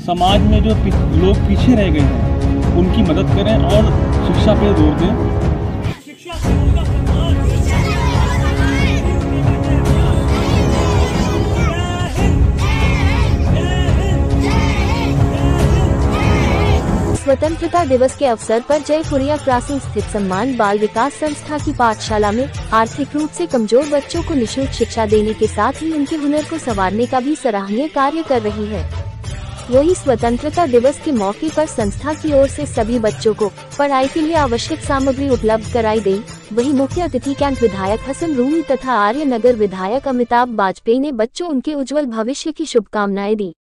समाज में जो लोग पीछे रह गए हैं उनकी मदद करें और शिक्षा पे जोर दें। स्वतंत्रता दिवस के अवसर पर जयपुरिया क्रॉसिंग स्थित सम्मान बाल विकास संस्था की पाठशाला में आर्थिक रूप से कमजोर बच्चों को निःशुल्क शिक्षा देने के साथ ही उनके हुनर को संवारने का भी सराहनीय कार्य कर रही है। वहीं स्वतंत्रता दिवस के मौके पर संस्था की ओर से सभी बच्चों को पढ़ाई के लिए आवश्यक सामग्री उपलब्ध कराई गई। वहीं मुख्य अतिथि कैंप विधायक हसन रूमी तथा आर्य नगर विधायक अमिताभ वाजपेयी ने बच्चों उनके उज्जवल भविष्य की शुभकामनाएं दी।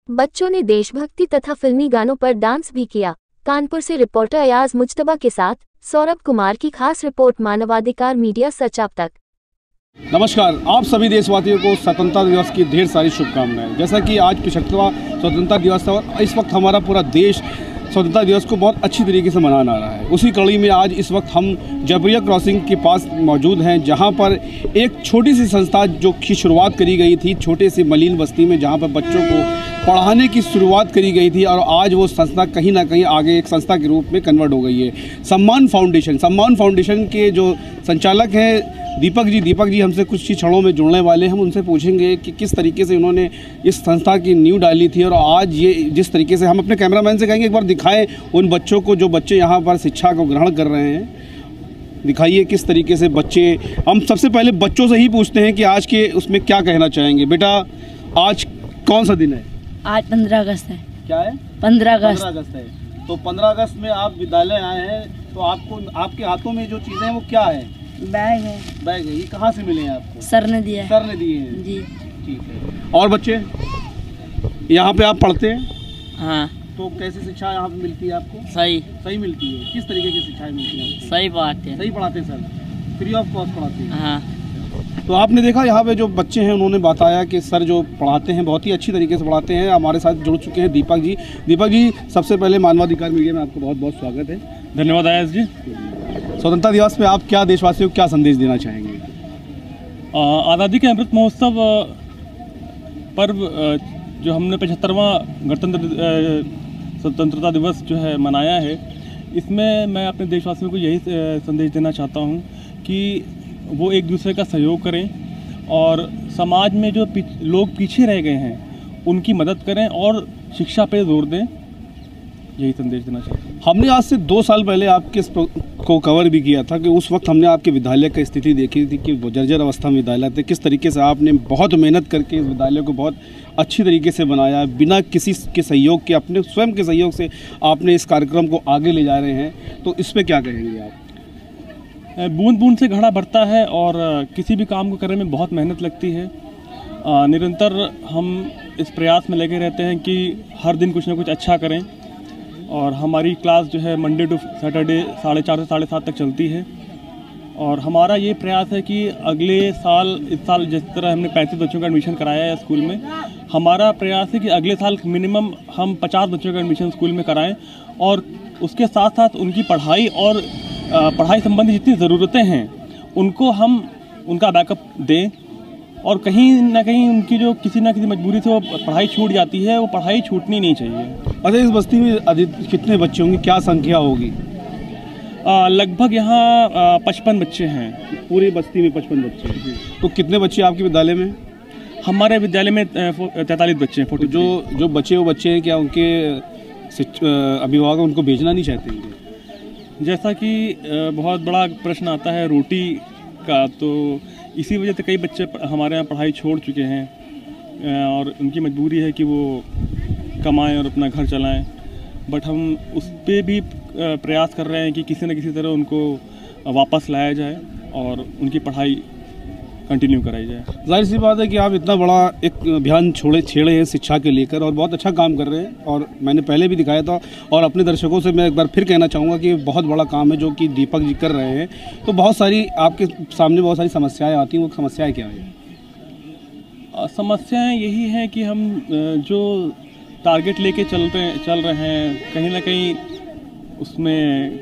बच्चों ने देशभक्ति तथा फिल्मी गानों पर डांस भी किया। कानपुर से रिपोर्टर अयाज मुज्तबा के साथ सौरभ कुमार की खास रिपोर्ट, मानवाधिकार मीडिया सच अब तक। नमस्कार, आप सभी देशवासियों को स्वतंत्रता दिवस की ढेर सारी शुभकामनाएं। जैसा कि आज 75वां स्वतंत्रता दिवस है और इस वक्त हमारा पूरा देश स्वतंत्रता दिवस को बहुत अच्छी तरीके से मनाना रहा है। उसी कड़ी में आज इस वक्त हम जयपुरिया क्रॉसिंग के पास मौजूद हैं, जहां पर एक छोटी सी संस्था जो की शुरुआत करी गई थी छोटे से मलिन बस्ती में, जहां पर बच्चों को पढ़ाने की शुरुआत करी गई थी और आज वो संस्था कहीं ना कहीं आगे एक संस्था के रूप में कन्वर्ट हो गई है। सम्मान फाउंडेशन के जो संचालक हैं दीपक जी हमसे कुछ ही क्षणों में जुड़ने वाले। हम उनसे पूछेंगे कि किस तरीके से उन्होंने इस संस्था की नींव डाली थी और आज ये जिस तरीके से, हम अपने कैमरामैन से कहेंगे एक बार दिखाएं उन बच्चों को जो बच्चे यहाँ पर शिक्षा को ग्रहण कर रहे हैं। दिखाइए किस तरीके से बच्चे। हम सबसे पहले बच्चों से ही पूछते हैं कि आज के उसमें क्या कहना चाहेंगे। बेटा, आज कौन सा दिन है? आज 15 अगस्त है। क्या है? 15 अगस्त है। तो 15 अगस्त में आप विद्यालय आए हैं, तो आपको आपके हाथों में जो चीज़ें हैं वो क्या है? बैग है। बैग है। ये कहाँ से मिले हैं आपको? सर ने दिया है। सर ने दिए हैं जी। ठीक है। और बच्चे यहाँ पे आप पढ़ते हैं? हाँ। तो कैसी शिक्षा यहाँ पे मिलती है आपको? सही मिलती है। किस तरीके की शिक्षाएं मिलती है? सही पढ़ाते हैं। सही पढ़ाते हैं सर, फ्री ऑफ कॉस्ट पढ़ाते हैं। हाँ। तो आपने देखा यहाँ पे जो बच्चे हैं उन्होंने बताया कि सर जो पढ़ाते हैं बहुत ही अच्छी तरीके से पढ़ाते हैं। हमारे साथ जुड़ चुके हैं दीपक जी। सबसे पहले मानवाधिकार मीडिया में आपको बहुत बहुत स्वागत है। धन्यवाद अयाज जी। स्वतंत्रता दिवस में आप क्या देशवासियों को क्या संदेश देना चाहेंगे? आज़ादी के अमृत महोत्सव पर्व जो हमने 75वां स्वतंत्रता दिवस जो है मनाया है, इसमें मैं अपने देशवासियों को यही संदेश देना चाहता हूँ कि वो एक दूसरे का सहयोग करें और समाज में जो लोग पीछे रह गए हैं उनकी मदद करें और शिक्षा पे जोर दें। यही संदेश देना चाहते हैं। हमने आज से 2 साल पहले आपके को कवर भी किया था कि उस वक्त हमने आपके विद्यालय की स्थिति देखी थी कि जर्जर अवस्था में विद्यालय थे। किस तरीके से आपने बहुत मेहनत करके इस विद्यालय को बहुत अच्छी तरीके से बनाया, बिना किसी के सहयोग के, अपने स्वयं के सहयोग से आपने इस कार्यक्रम को आगे ले जा रहे हैं। तो इस पर क्या कहेंगे आप? बूंद बूंद से घड़ा भरता है और किसी भी काम को करने में बहुत मेहनत लगती है। निरंतर हम इस प्रयास में लगे रहते हैं कि हर दिन कुछ ना कुछ अच्छा करें और हमारी क्लास जो है मंडे टू सैटरडे 4:30 से 7:30 तक चलती है। और हमारा ये प्रयास है कि अगले साल, इस साल जिस तरह हमने 35 बच्चों का एडमिशन कराया है स्कूल में, हमारा प्रयास है कि अगले साल मिनिमम हम 50 बच्चों का एडमिशन स्कूल में कराएं और उसके साथ साथ उनकी पढ़ाई और पढ़ाई संबंधी जितनी ज़रूरतें हैं उनको हम उनका बैकअप दें और कहीं ना कहीं उनकी जो किसी ना किसी मजबूरी से वो पढ़ाई छूट जाती है, वो पढ़ाई छूटनी नहीं चाहिए। अच्छा, इस बस्ती में कितने बच्चे होंगे, क्या संख्या होगी? लगभग यहाँ 55 बच्चे हैं। पूरी बस्ती में 55 बच्चे। तो कितने बच्चे आपके विद्यालय में? हमारे विद्यालय में 43 बच्चे हैं। जो बच्चे वो बच्चे हैं, क्या उनके अभिभावक उनको भेजना नहीं चाहते हैं? जैसा कि बहुत बड़ा प्रश्न आता है रोटी का, तो इसी वजह से कई बच्चे हमारे यहाँ पढ़ाई छोड़ चुके हैं और उनकी मजबूरी है कि वो कमाएं और अपना घर चलाएं। बट हम उस पर भी प्रयास कर रहे हैं कि किसी न किसी तरह उनको वापस लाया जाए और उनकी पढ़ाई कंटिन्यू कराई जाए। जाहिर सी बात है कि आप इतना बड़ा एक अभियान छेड़े हैं शिक्षा के लेकर और बहुत अच्छा काम कर रहे हैं और मैंने पहले भी दिखाया था और अपने दर्शकों से मैं एक बार फिर कहना चाहूँगा कि बहुत बड़ा काम है जो कि दीपक जी कर रहे हैं। तो बहुत सारी आपके सामने बहुत सारी समस्याएं आती हैं, वो समस्याएं क्या हैं? समस्याएं यही हैं कि हम जो टारगेट लेके चल रहे हैं, कहीं ना कहीं उसमें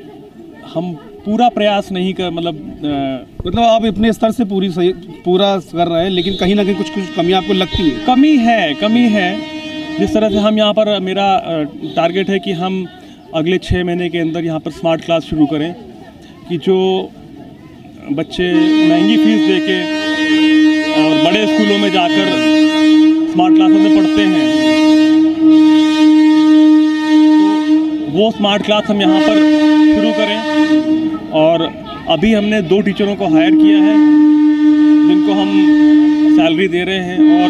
हम पूरा प्रयास नहीं कर, मतलब आप अपने स्तर से पूरा कर रहे हैं, लेकिन कहीं ना कहीं कुछ कमी आपको लगती है? कमी है जिस तरह से हम यहाँ पर, मेरा टारगेट है कि हम अगले 6 महीने के अंदर यहाँ पर स्मार्ट क्लास शुरू करें, कि जो बच्चे महंगी फीस देके और बड़े स्कूलों में जाकर स्मार्ट क्लासों में पढ़ते हैं, तो वो स्मार्ट क्लास हम यहाँ पर शुरू करें। और अभी हमने 2 टीचरों को हायर किया है जिनको हम सैलरी दे रहे हैं और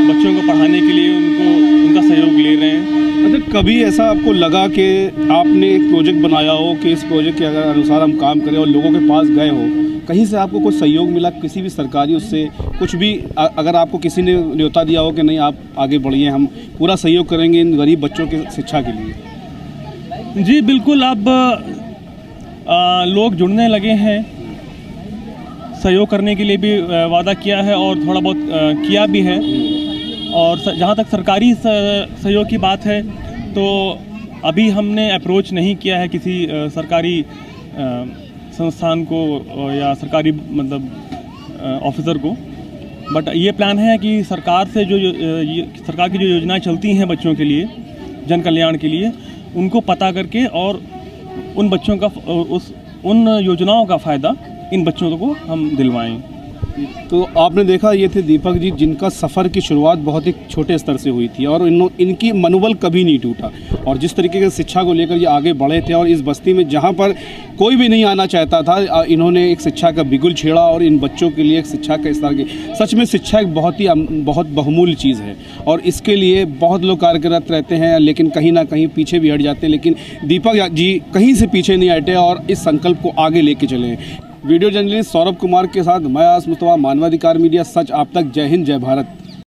बच्चों को पढ़ाने के लिए उनका सहयोग ले रहे हैं। अच्छा, कभी ऐसा आपको लगा कि आपने एक प्रोजेक्ट बनाया हो कि इस प्रोजेक्ट के अगर अनुसार हम काम करें और लोगों के पास गए हो, कहीं से आपको कोई सहयोग मिला, किसी भी सरकारी उससे कुछ भी, अगर आपको किसी ने न्योता दिया हो कि नहीं आप आगे बढ़िए, हम पूरा सहयोग करेंगे इन गरीब बच्चों की शिक्षा के लिए? जी बिल्कुल, अब लोग जुड़ने लगे हैं, सहयोग करने के लिए भी वादा किया है और थोड़ा बहुत किया भी है। और जहाँ तक सरकारी सहयोग की बात है तो अभी हमने अप्रोच नहीं किया है किसी सरकारी संस्थान को या सरकारी मतलब ऑफिसर को, बट ये प्लान है कि सरकार से सरकार की जो योजनाएं चलती हैं बच्चों के लिए, जन कल्याण के लिए, उनको पता करके और उन बच्चों का उन योजनाओं का फ़ायदा इन बच्चों को हम दिलवाएं। तो आपने देखा, ये थे दीपक जी, जिनका सफ़र की शुरुआत बहुत ही छोटे स्तर से हुई थी और इनकी मनोबल कभी नहीं टूटा और जिस तरीके से शिक्षा को लेकर ये आगे बढ़े थे और इस बस्ती में जहाँ पर कोई भी नहीं आना चाहता था, इन्होंने एक शिक्षा का बिगुल छेड़ा और इन बच्चों के लिए एक शिक्षा का इस तरह की, सच में शिक्षा एक बहुत बहुमूल्य चीज़ है और इसके लिए बहुत लोग कार्यरत रहते हैं, लेकिन कहीं ना कहीं पीछे भी हट जाते हैं। लेकिन दीपक जी कहीं से पीछे नहीं हटे और इस संकल्प को आगे लेके चले। वीडियो जर्नलिस्ट सौरभ कुमार के साथ मैं मुस्तफा, मानवाधिकार मीडिया, सच आप तक। जय हिंद, जय भारत।